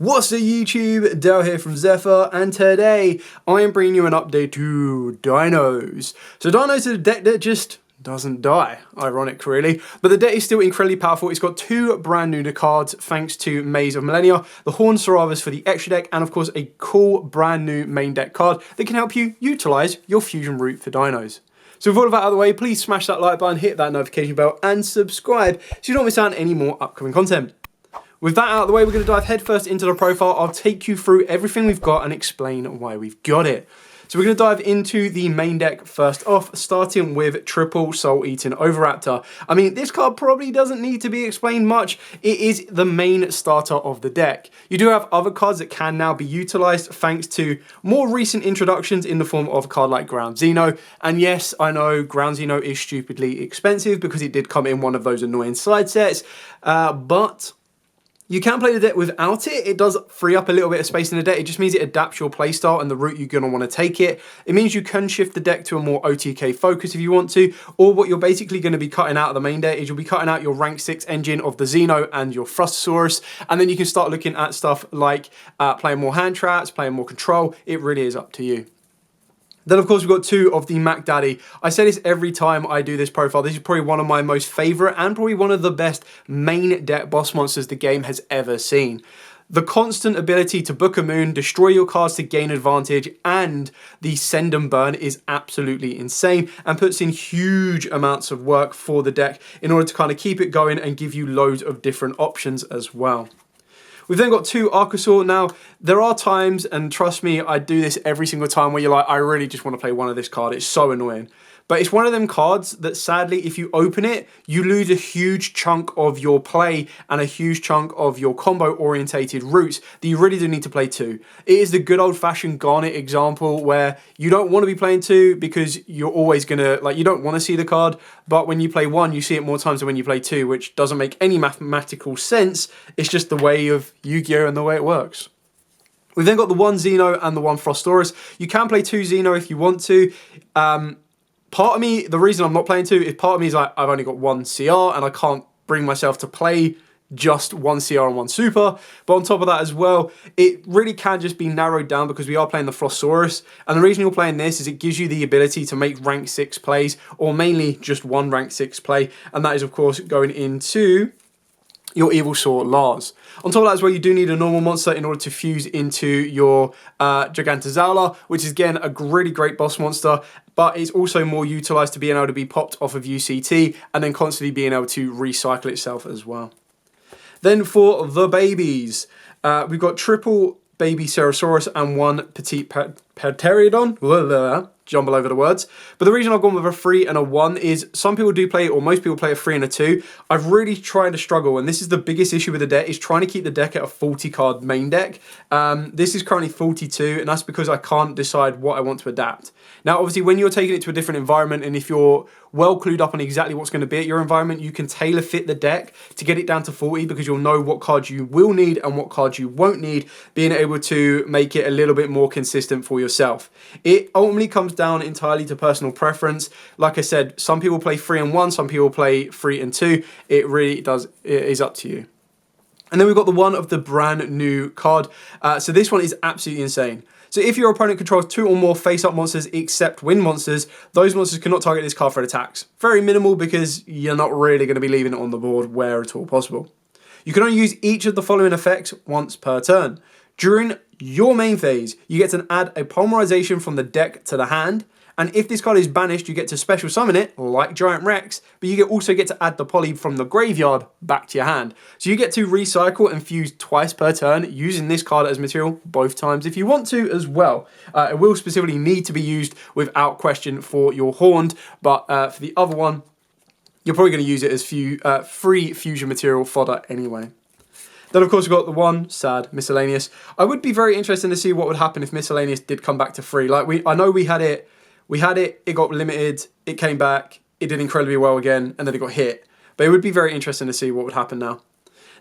What's up YouTube, Dale here from Zephyr, and today I am bringing you an update to Dinos. So Dinos is a deck that just doesn't die, ironic really, but the deck is still incredibly powerful. It's got two brand new cards thanks to Maze of Millennia, the Horned Saravas for the extra deck, and of course a cool brand new main deck card that can help you utilize your fusion route for Dinos. So with all of that out of the way, please smash that like button, hit that notification bell, and subscribe so you don't miss out on any more upcoming content. With that out of the way, we're going to dive headfirst into the profile. I'll take you through everything we've got and explain why we've got it. So we're going to dive into the main deck first off, starting with Triple Soul Eating Oviraptor. I mean, this card probably doesn't need to be explained much. It is the main starter of the deck. You do have other cards that can now be utilized thanks to more recent introductions in the form of a card like Ground Xeno. And yes, I know Ground Xeno is stupidly expensive because it did come in one of those annoying side sets, but you can play the deck without it. It does free up a little bit of space in the deck. It just means it adapts your playstyle and the route you're going to want to take it. It means you can shift the deck to a more OTK focus if you want to, or what you're basically going to be cutting out of the main deck is you'll be cutting out your rank 6 engine of the Xeno and your Thrustosaurus, and then you can start looking at stuff like playing more hand traps, playing more control. It really is up to you. Then, of course, we've got two of the Mac Daddy. I say this every time I do this profile. This is probably one of my most favorite and probably one of the best main deck boss monsters the game has ever seen. The constant ability to book a moon, destroy your cards to gain advantage, and the send and burn is absolutely insane and puts in huge amounts of work for the deck in order to kind of keep it going and give you loads of different options as well. We've then got two Archosaur. Now, there are times, and trust me, I do this every single time, where you're like, I really just want to play one of this card. It's so annoying. But it's one of them cards that sadly, if you open it, you lose a huge chunk of your play and a huge chunk of your combo-orientated routes that you really do need to play two. It is the good old-fashioned Garnet example where you don't want to be playing two because you're always going to, like, you don't want to see the card, but when you play one, you see it more times than when you play two, which doesn't make any mathematical sense. It's just the way of Yu-Gi-Oh! And the way it works. We've then got the one Xeno and the one Thrustosaurus. You can play two Xeno if you want to. Part of me, the reason I'm not playing two is part of me is like, I've only got one CR and I can't bring myself to play just one CR and one Super. But on top of that as well, it really can just be narrowed down because we are playing the Thrustosaurus. And the reason you're playing this is it gives you the ability to make rank 6 plays, or mainly just one rank 6 play. And that is, of course, going into your Evilsaur Lars. On top of that as well, you do need a normal monster in order to fuse into your Gigantozola, which is again a really great boss monster, but it's also more utilized to being able to be popped off of UCT and then constantly being able to recycle itself as well. Then for the babies, we've got triple baby Cerosaurus and one petite Pterodon. Jumble over the words. But the reason I've gone with a 3 and a 1 is some people do play, or most people play a 3 and a 2. I've really tried to struggle, and this is the biggest issue with the deck, is trying to keep the deck at a 40 card main deck. This is currently 42, and that's because I can't decide what I want to adapt. Now, obviously, when you're taking it to a different environment, and if you're well clued up on exactly what's going to be at your environment, you can tailor fit the deck to get it down to 40 because you'll know what cards you will need and what cards you won't need, being able to make it a little bit more consistent for yourself. It ultimately comes down entirely to personal preference. Like I said, some people play 3 and 1, some people play 3 and 2. It really does, it is up to you. And then we've got the one of the brand new card. So this one is absolutely insane. So if your opponent controls 2 or more face-up monsters except wind monsters, those monsters cannot target this card for attacks. Very minimal because you're not really going to be leaving it on the board where at all possible. You can only use each of the following effects once per turn. During your main phase, you get to add a polymerization from the deck to the hand, and if this card is banished, you get to special summon it, like Giant Rex, but you also get to add the poly from the graveyard back to your hand. So you get to recycle and fuse twice per turn using this card as material both times if you want to as well. It will specifically need to be used without question for your Horned, but for the other one, you're probably going to use it as free fusion material fodder anyway. Then, of course, we've got the one sad Miscellaneous. I would be very interested to see what would happen if Miscellaneous did come back to free. Like I know we had it, it got limited, it came back, it did incredibly well again, and then it got hit. But it would be very interesting to see what would happen now.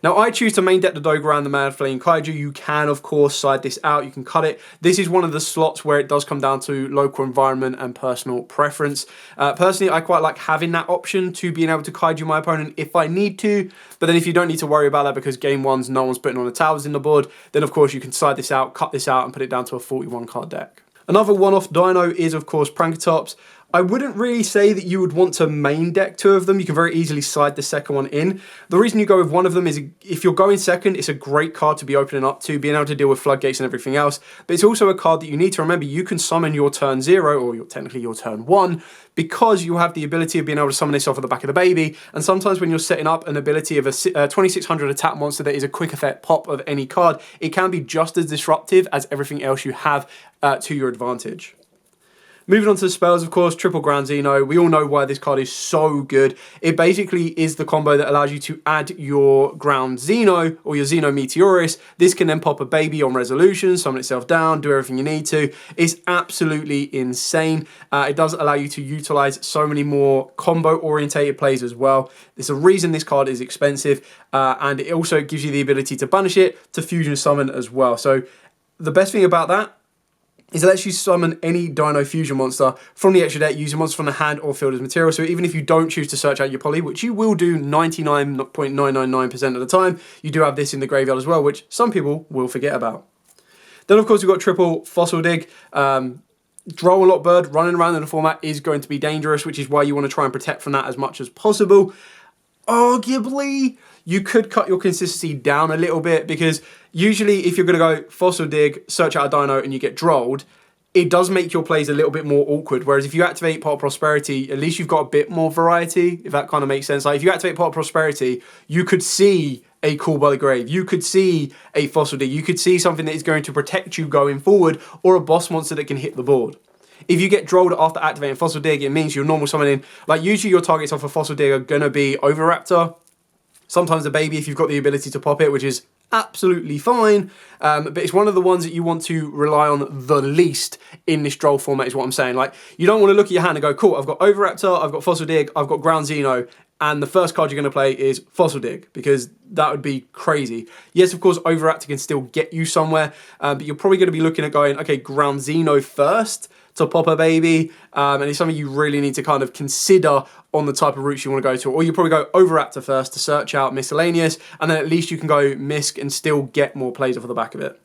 Now, I choose to main deck the Dogoran, the Mad Fleeing Kaiju. You can, of course, side this out. You can cut it. This is one of the slots where it does come down to local environment and personal preference. Personally, I quite like having that option to being able to Kaiju my opponent if I need to. But then if you don't need to worry about that because game one's no one's putting on the towers in the board, then of course you can side this out, cut this out, and put it down to a 41 card deck. Another one-off dino is, of course, Prankatops. I wouldn't really say that you would want to main deck two of them. You can very easily side the second one in. The reason you go with one of them is if you're going second, it's a great card to be opening up to, being able to deal with floodgates and everything else. But it's also a card that you need to remember. You can summon your turn 0, or technically your turn 1, because you have the ability of being able to summon this off of the back of the baby. And sometimes when you're setting up an ability of a 2600 attack monster that is a quick effect pop of any card, it can be just as disruptive as everything else you have to your advantage. Moving on to the spells, of course, triple Ground Xeno. We all know why this card is so good. It basically is the combo that allows you to add your Ground Xeno or your Xeno Meteoris. This can then pop a baby on resolution, summon itself down, do everything you need to. It's absolutely insane. It does allow you to utilize so many more combo-orientated plays as well. There's a reason this card is expensive, and it also gives you the ability to banish it, to fusion summon as well. So the best thing about that is it lets you summon any Dino Fusion monster from the extra deck using monsters from the hand or field as material. So even if you don't choose to search out your poly, which you will do 99.999% of the time, you do have this in the graveyard as well, which some people will forget about. Then, of course, we've got triple Fossil Dig. Droll a lot bird running around in the format is going to be dangerous, which is why you want to try and protect from that as much as possible. Arguably, you could cut your consistency down a little bit because usually if you're going to go Fossil Dig, search out a dino and you get drolled, it does make your plays a little bit more awkward. Whereas if you activate Pot of Prosperity, at least you've got a bit more variety, if that kind of makes sense. Like if you activate Pot of Prosperity, you could see a Call by the Grave, you could see a Fossil Dig, you could see something that is going to protect you going forward, or a boss monster that can hit the board. If you get drolled after activating Fossil Dig, it means your normal summoning, like usually your targets off a Fossil Dig are going to be Oviraptor, sometimes a baby if you've got the ability to pop it, which is absolutely fine, but it's one of the ones that you want to rely on the least in this droll format is what I'm saying. Like, you don't want to look at your hand and go, cool, I've got Oviraptor, I've got Fossil Dig, I've got Ground Xeno, and the first card you're going to play is Fossil Dig, because that would be crazy. Yes, of course, Oviraptor can still get you somewhere, but you're probably going to be looking at going, okay, Ground Xeno first to pop a baby, and it's something you really need to kind of consider on the type of routes you want to go to. Or you probably go Oviraptor first to search out Miscellaneous, and then at least you can go Misk and still get more plays off of the back of it.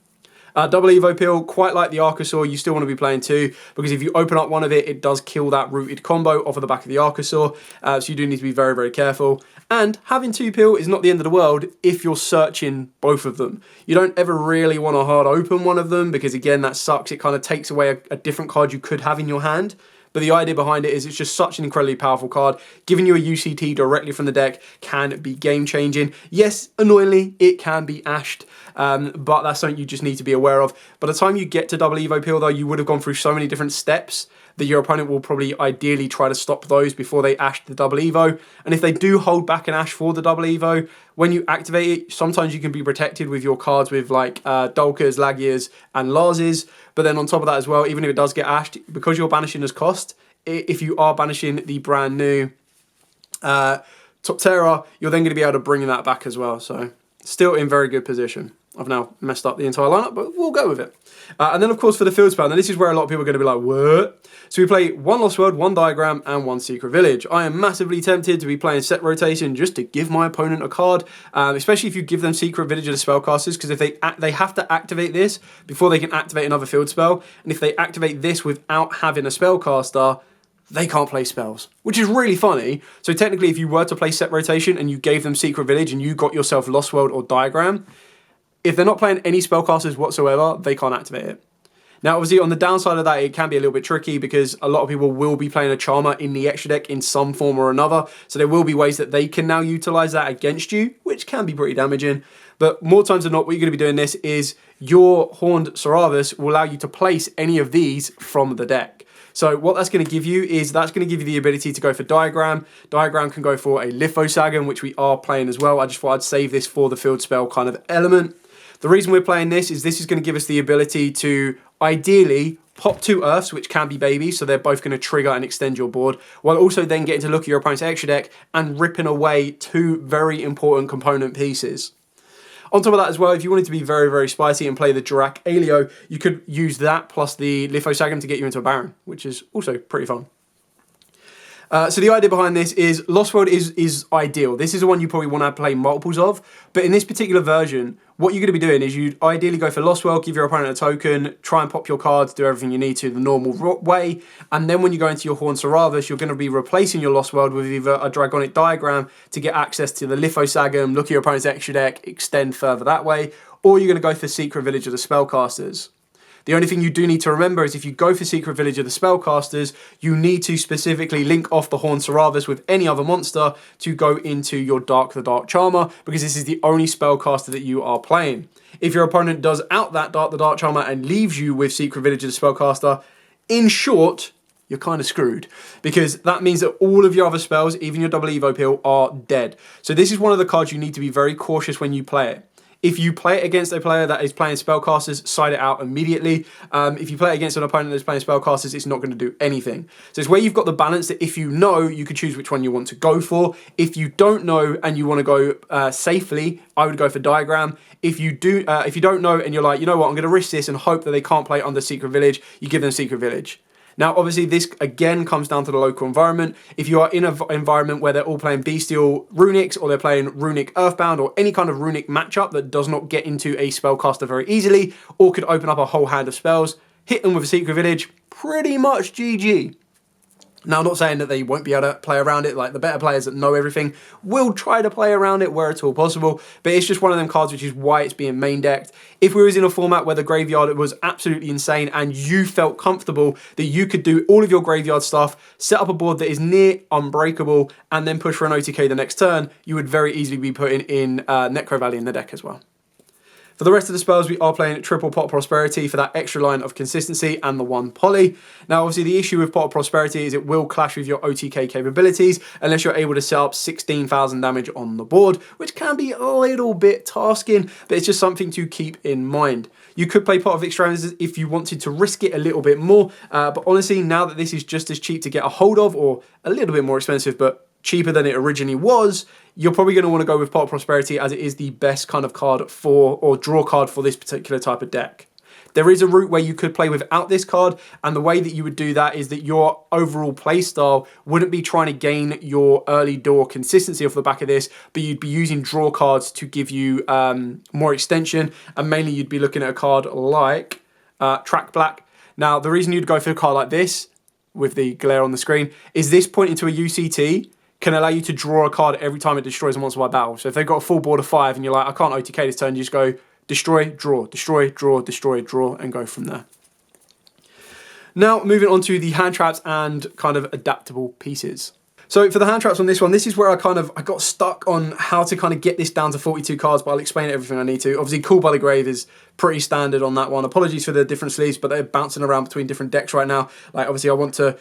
Double Evo Peel, quite like the Archosaur, you still want to be playing two, because if you open up one of it, it does kill that rooted combo off of the back of the Archosaur, so you do need to be very, very careful. And having two Peel is not the end of the world if you're searching both of them. You don't ever really want to hard open one of them, because again, that sucks. It kind of takes away a different card you could have in your hand. But the idea behind it is it's just such an incredibly powerful card. Giving you a UCT directly from the deck can be game-changing. Yes, annoyingly, it can be ashed, but that's something you just need to be aware of. By the time you get to Double Evo Peel, though, you would have gone through so many different steps that your opponent will probably ideally try to stop those before they ash the Double Evo. And if they do hold back an ash for the Double Evo, when you activate it, sometimes you can be protected with your cards with like Dulkers, Lagiers, and Larses. But then on top of that as well, even if it does get ashed, because you're banishing as cost, if you are banishing the brand new Toptera, you're then going to be able to bring that back as well. So still in very good position. I've now messed up the entire lineup, but we'll go with it. And then, of course, for the field spell, now this is where a lot of people are going to be like, what? So we play one Lost World, one Diagram, and one Secret Village. I am massively tempted to be playing set rotation just to give my opponent a card, especially if you give them Secret Village as spellcasters, because if they have to activate this before they can activate another field spell, and if they activate this without having a spellcaster, they can't play spells, which is really funny. So technically, if you were to play set rotation and you gave them Secret Village and you got yourself Lost World or Diagram, if they're not playing any spellcasters whatsoever, they can't activate it. Now, obviously, on the downside of that, it can be a little bit tricky because a lot of people will be playing a Charmer in the extra deck in some form or another. So there will be ways that they can now utilize that against you, which can be pretty damaging. But more times than not, what you're going to be doing this is your Horned Saravus will allow you to place any of these from the deck. So what that's going to give you is that's going to give you the ability to go for Diagram. Diagram can go for a Lithosagan, which we are playing as well. I just thought I'd save this for the field spell kind of element. The reason we're playing this is going to give us the ability to ideally pop two Earths, which can be babies, so they're both going to trigger and extend your board, while also then getting to look at your opponent's extra deck and ripping away two very important component pieces. On top of that as well, if you wanted to be very, very spicy and play the Dirac Alio, you could use that plus the Lithosagum to get you into a Baron, which is also pretty fun. So the idea behind this is Lost World is ideal. This is the one you probably want to play multiples of. But in this particular version, what you're going to be doing is you'd ideally go for Lost World, give your opponent a token, try and pop your cards, do everything you need to the normal way. And then when you go into your Horn Saravas, you're going to be replacing your Lost World with either a Dragonic Diagram to get access to the Lithosagum, look at your opponent's extra deck, extend further that way. Or you're going to go for Secret Village of the Spellcasters. The only thing you do need to remember is if you go for Secret Village of the Spellcasters, you need to specifically link off the Horn Saravas with any other monster to go into your Dark the Dark Charmer, because this is the only spellcaster that you are playing. If your opponent does out that Dark the Dark Charmer and leaves you with Secret Village of the Spellcaster, in short, you're kind of screwed, because that means that all of your other spells, even your double Evo Peel, are dead. So this is one of the cards you need to be very cautious when you play it. If you play it against a player that is playing spellcasters, side it out immediately. If you play it against an opponent that's playing spellcasters, it's not going to do anything. So it's where you've got the balance that if you know, you could choose which one you want to go for. If you don't know and you want to go safely, I would go for Diagram. If you don't know and you're like, you know what, I'm going to risk this and hope that they can't play under Secret Village, you give them Secret Village. Now, obviously, this again comes down to the local environment. If you are in an environment where they're all playing Bestial Runics, or they're playing Runic Earthbound, or any kind of Runic matchup that does not get into a spellcaster very easily, or could open up a whole hand of spells, hit them with a Secret Village, pretty much GG. Now, I'm not saying that they won't be able to play around it, like the better players that know everything will try to play around it where at all possible, but it's just one of them cards which is why it's being main decked. If we was in a format where the graveyard was absolutely insane and you felt comfortable that you could do all of your graveyard stuff, set up a board that is near unbreakable, and then push for an OTK the next turn, you would very easily be putting in Necro Valley in the deck as well. For the rest of the spells, we are playing triple Pot of Prosperity for that extra line of consistency and the one poly. Now, obviously, the issue with Pot of Prosperity is it will clash with your OTK capabilities unless you're able to set up 16,000 damage on the board, which can be a little bit tasking, but it's just something to keep in mind. You could play Pot of Extravagances if you wanted to risk it a little bit more, but honestly, now that this is just as cheap to get a hold of, or a little bit more expensive, but cheaper than it originally was, you're probably going to want to go with Pot of Prosperity as it is the best kind of card for, or draw card for this particular type of deck. There is a route where you could play without this card, and the way that you would do that is that your overall play style wouldn't be trying to gain your early door consistency off the back of this, but you'd be using draw cards to give you more extension, and mainly you'd be looking at a card like Track Black. Now, the reason you'd go for a card like this, with the glare on the screen, is this pointing to a UCT, can allow you to draw a card every time it destroys a monster by battle. So if they've got a full board of 5 and you're like, I can't OTK this turn, you just go destroy, draw, destroy, draw, destroy, draw, and go from there. Now, moving on to the hand traps and kind of adaptable pieces. So for the hand traps on this one, this is where I got stuck on how to kind of get this down to 42 cards, but I'll explain everything I need to. Obviously, Call by the Grave is pretty standard on that one. Apologies for the different sleeves, but they're bouncing around between different decks right now. Like, obviously, I want to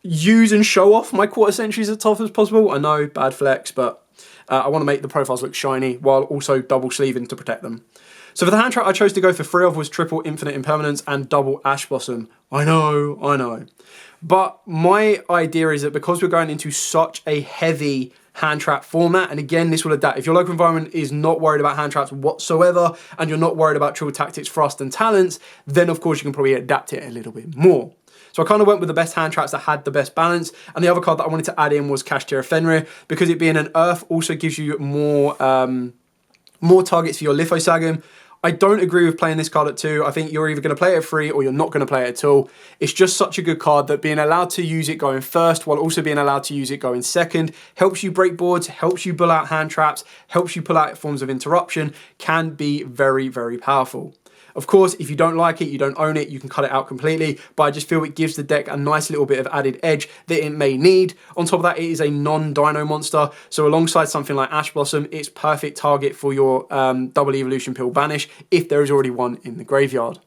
use and show off my quarter centuries as tough as possible. I know, bad flex, but I want to make the profiles look shiny while also double sleeving to protect them. So for the hand trap I chose to go for 3 of was triple Infinite Impermanence and double Ash Blossom. I know. But my idea is that because we're going into such a heavy hand trap format, and again, this will adapt. If your local environment is not worried about hand traps whatsoever, and you're not worried about triple tactics, thrust, and talents, then of course you can probably adapt it a little bit more. So I kind of went with the best hand traps that had the best balance. And the other card that I wanted to add in was Kashtira Fenri, because it being an Earth also gives you more targets for your Lithosagum. I don't agree with playing this card at 2. I think you're either going to play it at 3 or you're not going to play it at all. It's just such a good card that being allowed to use it going first while also being allowed to use it going second helps you break boards, helps you pull out hand traps, helps you pull out forms of interruption, can be very, very powerful. Of course, if you don't like it, you don't own it, you can cut it out completely, but I just feel it gives the deck a nice little bit of added edge that it may need. On top of that, it is a non-dino monster, so alongside something like Ash Blossom, it's perfect target for your double Evolution Peel Banish if there is already one in the graveyard.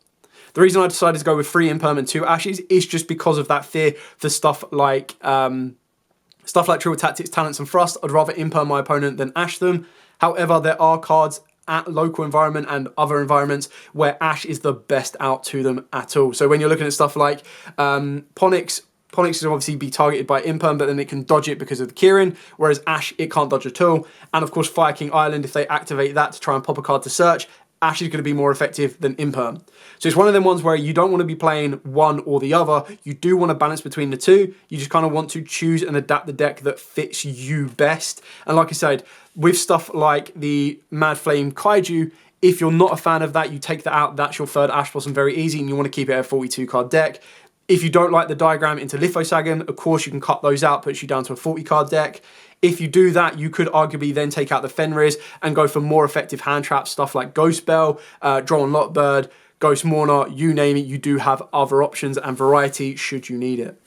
The reason I decided to go with 3 Impermanent 2 Ashes is just because of that fear for stuff like Triple Tactics, Talents, and Thrust. I'd rather Imper my opponent than Ash them. However, there are cards at local environment and other environments where Ash is the best out to them at all. So when you're looking at stuff like Ponix, Hydroponics can obviously be targeted by Imperm, but then it can dodge it because of the Kieran, whereas Ash, it can't dodge at all. And of course, Fire King Island, if they activate that to try and pop a card to search, Ash is going to be more effective than Imperm. So it's one of them ones where you don't want to be playing one or the other. You do want to balance between the two. You just kind of want to choose and adapt the deck that fits you best. And like I said, with stuff like the Mad Flame Kaiju, if you're not a fan of that, you take that out. That's your third Ash Blossom very easy, and you want to keep it a 42 card deck. If you don't like the diagram into Lithosagan, of course you can cut those out, puts you down to a 40 card deck. If you do that, you could arguably then take out the Fenris and go for more effective hand traps, stuff like Ghost Bell, Draw on Lockbird, Ghost Mourner, you name it. You do have other options and variety should you need it.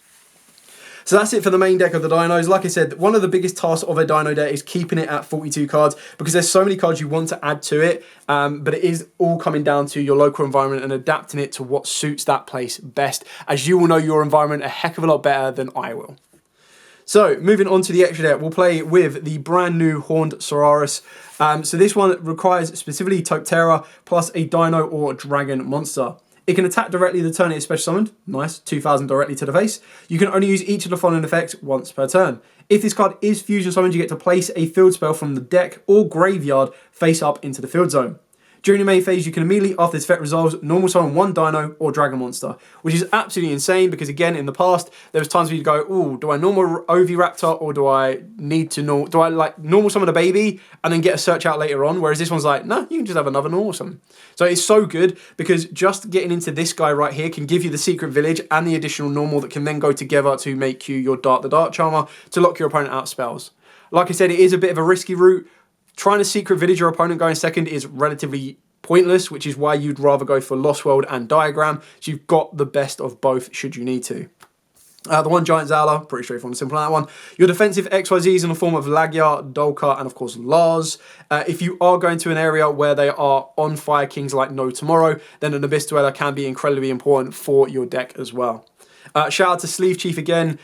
So that's it for the main deck of the dinos. Like I said, one of the biggest tasks of a dino deck is keeping it at 42 cards because there's so many cards you want to add to it, but it is all coming down to your local environment and adapting it to what suits that place best, as you will know your environment a heck of a lot better than I will. So moving on to the extra deck, we'll play with the brand new Horned Sarus. So this one requires specifically Toptera plus a dino or dragon monster. It can attack directly the turn it is special summoned. Nice, 2,000 directly to the face. You can only use each of the following effects once per turn. If this card is fusion summoned, you get to place a field spell from the deck or graveyard face up into the field zone. During your main phase, you can immediately, after this effect resolves, normal summon one dino or dragon monster, which is absolutely insane because, again, in the past, there was times where you'd go, ooh, do I normal Oviraptor or do I need to normal summon a baby and then get a search out later on? Whereas this one's like, no, you can just have another normal summon. So it's so good because just getting into this guy right here can give you the secret village and the additional normal that can then go together to make you your Dark the Dark Charmer to lock your opponent out of spells. Like I said, it is a bit of a risky route. Trying to secret village your opponent going second is relatively pointless, which is why you'd rather go for Lost World and Diagram. So you've got the best of both should you need to. The one Giant Zala, pretty straightforward and simple on that one. Your defensive XYZ is in the form of Lagia, Dolka, and of course Lars. If you are going to an area where they are on Fire Kings like no tomorrow, then an Abyss Dweller can be incredibly important for your deck as well. Shout out to Sleeve Chief again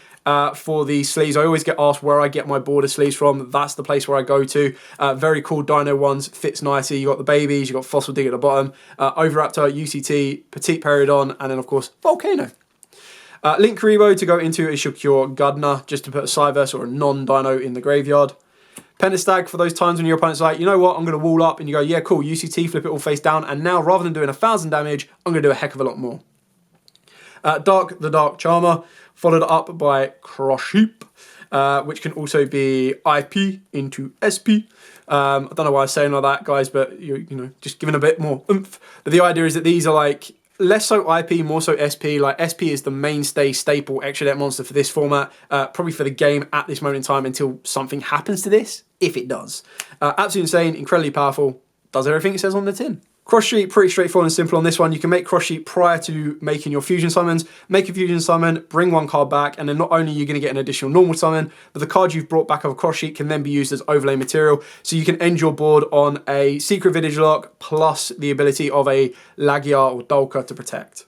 for the sleeves. I always get asked where I get my border sleeves from. That's the place where I go to. Very cool dino ones, fits nicely. You got the babies, you got Fossil Dig at the bottom, Oviraptor, UCT, Petite Peridon, and then of course Volcano. Link Karibo to go into a Yugioh Gudna, just to put a Cyverse or a non-dino in the graveyard. Pentastag for those times when your opponent's like, you know what, I'm going to wall up, and you go, yeah, cool, UCT, flip it all face down, and now rather than doing 1,000 damage, I'm going to do a heck of a lot more. Dark the Dark Charmer, followed up by Crush Sheep, which can also be IP into SP. I don't know why I'm saying all that, guys, but you know, just giving a bit more oomph. But the idea is that these are like less so IP, more so SP. Like SP is the mainstay staple extra deck monster for this format, probably for the game at this moment in time until something happens to this, if it does. Absolutely insane, incredibly powerful, does everything it says on the tin. Cross Sheet, pretty straightforward and simple on this one. You can make Cross Sheet prior to making your fusion summons. Make a fusion summon, bring one card back, and then not only are you going to get an additional normal summon, but the card you've brought back of a Cross Sheet can then be used as overlay material. So you can end your board on a Secret Village lock, plus the ability of a Lagia or Dolka to protect.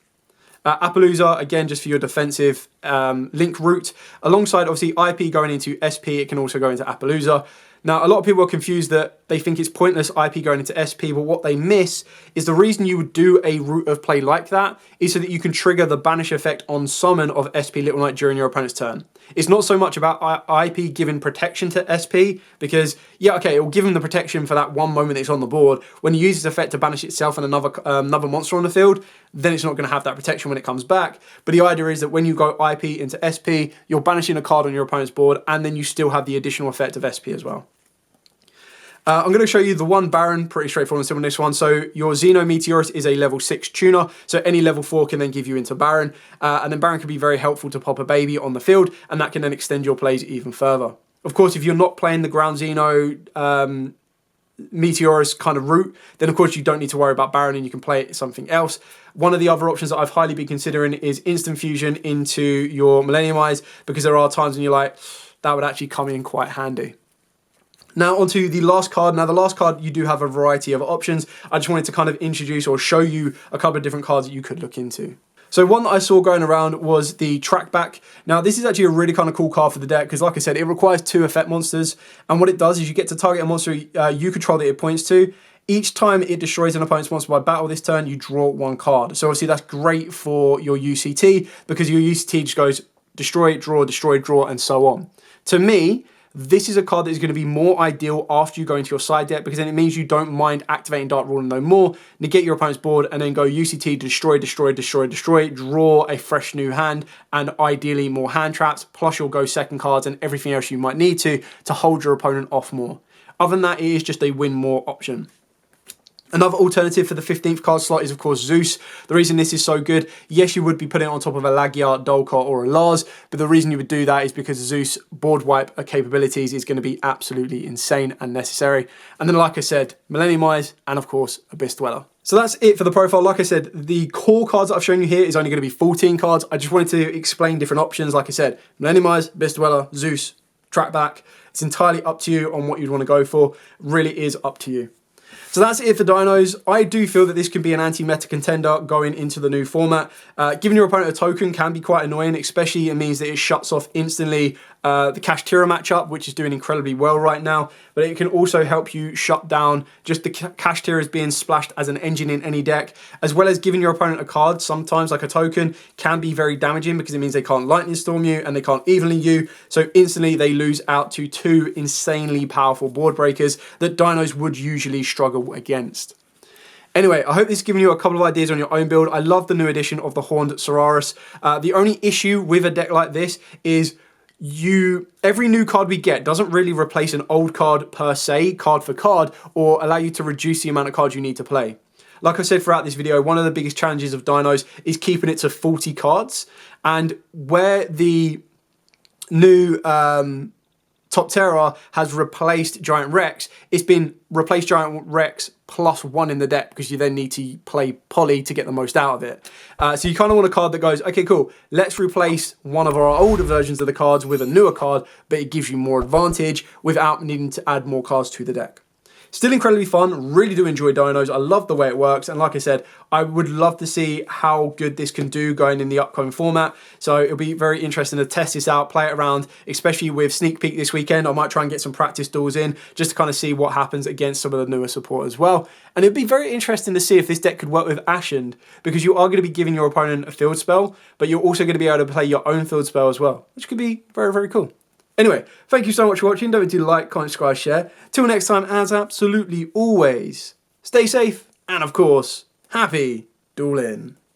Appaloosa, again, just for your defensive link route. Alongside, obviously, IP going into SP, it can also go into Appaloosa. Now, a lot of people are confused that they think it's pointless IP going into SP, but what they miss is the reason you would do a route of play like that is so that you can trigger the banish effect on summon of SP Little Knight during your opponent's turn. It's not so much about IP giving protection to SP, because, yeah, okay, it will give them the protection for that one moment it's on the board. When you use this effect to banish itself and another monster on the field, then it's not going to have that protection when it comes back. But the idea is that when you go IP into SP, you're banishing a card on your opponent's board, and then you still have the additional effect of SP as well. I'm going to show you the one Baron, pretty straightforward and simple on this one. So your Xeno Meteorus is a level 6 tuner, so any level 4 can then give you into Baron, and then Baron can be very helpful to pop a baby on the field, and that can then extend your plays even further. Of course, if you're not playing the ground Xeno Meteorus kind of route, then of course you don't need to worry about Baron and you can play it something else. One of the other options that I've highly been considering is instant fusion into your Millennium Eyes, because there are times when you're like, that would actually come in quite handy. Now onto the last card. Now the last card, you do have a variety of options. I just wanted to kind of introduce or show you a couple of different cards that you could look into. So one that I saw going around was the Trackback. Now this is actually a really kind of cool card for the deck because, like I said, it requires 2 effect monsters, and what it does is you get to target a monster you control that it points to. Each time it destroys an opponent's monster by battle this turn, you draw 1 card. So obviously that's great for your UCT because your UCT just goes destroy, draw, and so on. To me, this is a card that is going to be more ideal after you go into your side deck, because then it means you don't mind activating Dark Ruler no more, negate your opponent's board, and then go UCT, destroy, draw a fresh new hand, and ideally more hand traps, plus you'll go second cards and everything else you might need to hold your opponent off more. Other than that, it is just a win more option. Another alternative for the 15th card slot is, of course, Zeus. The reason this is so good, yes, you would be putting it on top of a Lagia, Dolkar, or a Lars, but the reason you would do that is because Zeus board wipe capabilities is going to be absolutely insane and necessary. And then, like I said, Millennium Eyes, and of course, Abyss Dweller. So that's it for the profile. Like I said, the core cards that I've shown you here is only going to be 14 cards. I just wanted to explain different options. Like I said, Millennium Eyes, Abyss Dweller, Zeus, Track Back. It's entirely up to you on what you'd want to go for. Really is up to you. So that's it for Dinos. I do feel that this can be an anti-meta contender going into the new format. Giving your opponent a token can be quite annoying, especially it means that it shuts off instantly the Kashtira matchup, which is doing incredibly well right now, but it can also help you shut down just the Kashtiras being splashed as an engine in any deck, as well as giving your opponent a card, sometimes like a token, can be very damaging because it means they can't Lightning Storm you and they can't Evenly you, so instantly they lose out to two insanely powerful board breakers that Dinos would usually struggle against. Anyway, I hope this has given you a couple of ideas on your own build. I love the new edition of the Horned Sarus. The only issue with a deck like this is every new card we get doesn't really replace an old card per se, card for card, or allow you to reduce the amount of cards you need to play. Like I said throughout this video, one of the biggest challenges of Dinos is keeping it to 40 cards, and where the new Top Terror has replaced Giant Rex, it's been replace Giant Rex plus one in the deck, because you then need to play Poly to get the most out of it. So you kind of want a card that goes, okay, cool, let's replace one of our older versions of the cards with a newer card, but it gives you more advantage without needing to add more cards to the deck. Still incredibly fun, really do enjoy Dinos, I love the way it works, and like I said, I would love to see how good this can do going in the upcoming format, so it'll be very interesting to test this out, play it around, especially with Sneak Peek this weekend. I might try and get some practice duels in, just to kind of see what happens against some of the newer support as well, and it'd be very interesting to see if this deck could work with Ashen, because you are going to be giving your opponent a field spell, but you're also going to be able to play your own field spell as well, which could be very, very cool. Anyway, thank you so much for watching. Don't forget to like, comment, subscribe, share. Till next time, as absolutely always, stay safe and, of course, happy dueling.